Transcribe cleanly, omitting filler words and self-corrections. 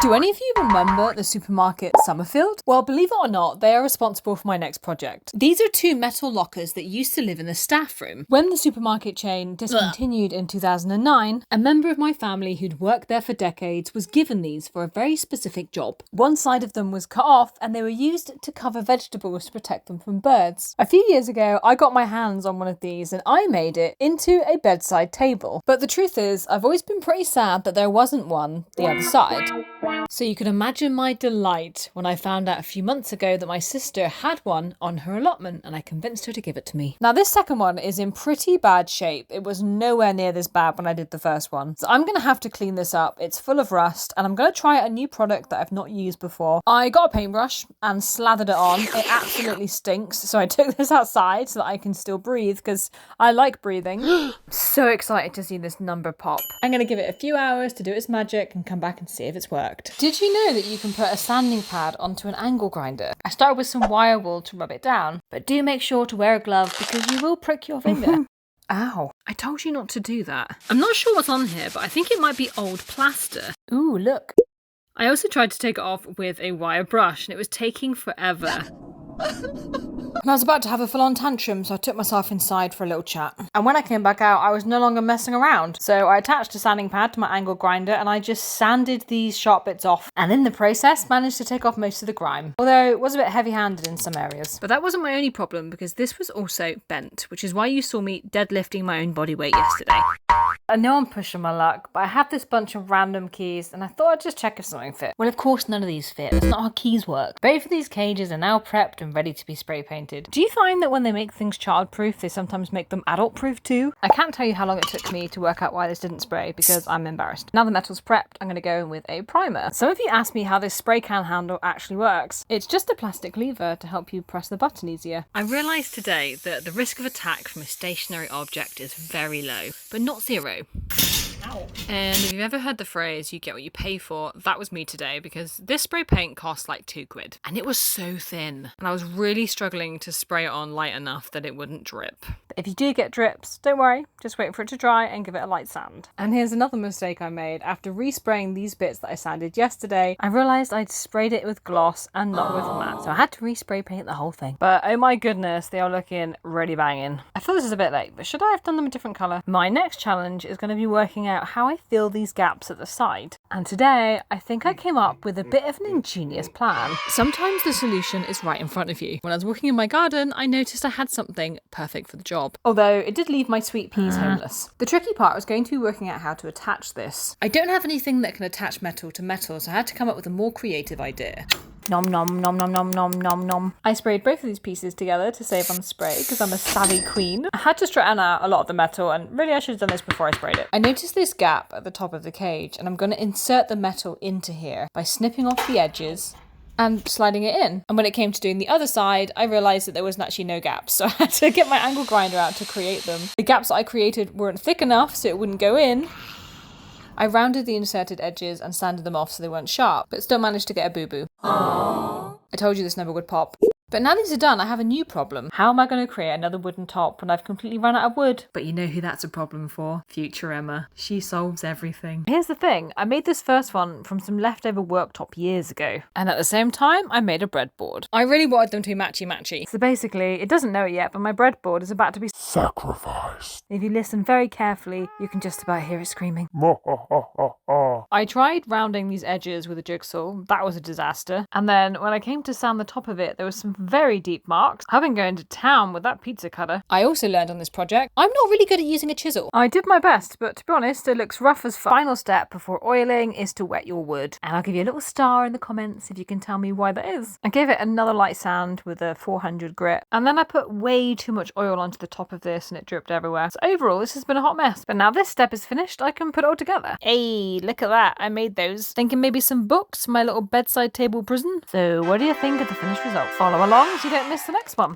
Do any of you remember the supermarket Summerfield? Well, believe it or not, they are responsible for my next project. These are two metal lockers that used to live in the staff room. When the supermarket chain discontinued in 2009, a member of my family who'd worked there for decades was given these for a very specific job. One side of them was cut off and they were used to cover vegetables to protect them from birds. A few years ago, I got my hands on one of these and I made it into a bedside table. But the truth is, I've always been pretty sad that there wasn't one the other side. So you can imagine my delight when I found out a few months ago that my sister had one on her allotment and I convinced her to give it to me. Now this second one is in pretty bad shape. It was nowhere near this bad when I did the first one. So I'm going to have to clean this up. It's full of rust and I'm going to try a new product that I've not used before. I got a paintbrush and slathered it on. It absolutely stinks. So I took this outside so that I can still breathe because I like breathing. So excited to see this number pop. I'm going to give it a few hours to do its magic and come back and see if it's worked. Did you know that you can put a sanding pad onto an angle grinder? I started with some wire wool to rub it down, but do make sure to wear a glove because you will prick your finger. Ow, I told you not to do that. I'm not sure what's on here, but I think it might be old plaster. Ooh, look. I also tried to take it off with a wire brush and it was taking forever. And I was about to have a full-on tantrum, so I took myself inside for a little chat. And when I came back out, I was no longer messing around. So I attached a sanding pad to my angle grinder and I just sanded these sharp bits off. And in the process, managed to take off most of the grime. Although it was a bit heavy-handed in some areas. But that wasn't my only problem because this was also bent, which is why you saw me deadlifting my own body weight yesterday. I know I'm pushing my luck, but I have this bunch of random keys and I thought I'd just check if something fit. Well, of course none of these fit. That's not how keys work. Both of these cages are now prepped and ready to be spray painted. Do you find that when they make things child-proof, they sometimes make them adult-proof too? I can't tell you how long it took me to work out why this didn't spray because I'm embarrassed. Now the metal's prepped, I'm going to go in with a primer. Some of you asked me how this spray can handle actually works. It's just a plastic lever to help you press the button easier. I realised today that the risk of attack from a stationary object is very low, but not zero. Ow. And if you've ever heard the phrase, you get what you pay for, that was me today because this spray paint cost like £2 and it was so thin and I was really struggling to spray it on light enough that it wouldn't drip. But if you do get drips, don't worry, just wait for it to dry and give it a light sand. And here's another mistake I made. After respraying these bits that I sanded yesterday, I realised I'd sprayed it with gloss and not with matte, so I had to respray paint the whole thing. But oh my goodness, they are looking really banging. I feel this is a bit late, but should I have done them a different colour? My next challenge is going to be working out how I fill these gaps at the side. And today, I think I came up with a bit of an ingenious plan. Sometimes the solution is right in front of you. When I was walking in my garden, I noticed I had something perfect for the job. Although it did leave my sweet peas homeless. The tricky part was going to be working out how to attach this. I don't have anything that can attach metal to metal, so I had to come up with a more creative idea. Nom nom nom nom nom nom nom nom. I sprayed both of these pieces together to save on spray because I'm a savvy queen. I had to straighten out a lot of the metal and really I should have done this before I sprayed it. I noticed this gap at the top of the cage and I'm going to insert the metal into here by snipping off the edges and sliding it in. And when it came to doing the other side, I realised that there was actually no gaps. So I had to get my angle grinder out to create them. The gaps that I created weren't thick enough so it wouldn't go in. I rounded the inserted edges and sanded them off so they weren't sharp, but still managed to get a boo-boo. I told you this number would pop. But now these are done, I have a new problem. How am I going to create another wooden top when I've completely run out of wood? But you know who that's a problem for? Future Emma. She solves everything. Here's the thing, I made this first one from some leftover worktop years ago. And at the same time, I made a breadboard. I really wanted them to be matchy-matchy. So basically, it doesn't know it yet, but my breadboard is about to be sacrificed. If you listen very carefully, you can just about hear it screaming. I tried rounding these edges with a jigsaw. That was a disaster. And then when I came to sand the top of it, there was some very deep marks. I've been going to town with that pizza cutter. I also learned on this project, I'm not really good at using a chisel. I did my best, but to be honest, it looks rough as fuck. Final step before oiling is to wet your wood. And I'll give you a little star in the comments if you can tell me why that is. I gave it another light sand with a 400 grit. And then I put way too much oil onto the top of this and it dripped everywhere. So overall, this has been a hot mess. But now this step is finished, I can put it all together. Hey, look at that. I made those. Thinking maybe some books, my little bedside table prison. So what do you think of the finished result? Follow along so you don't miss the next one.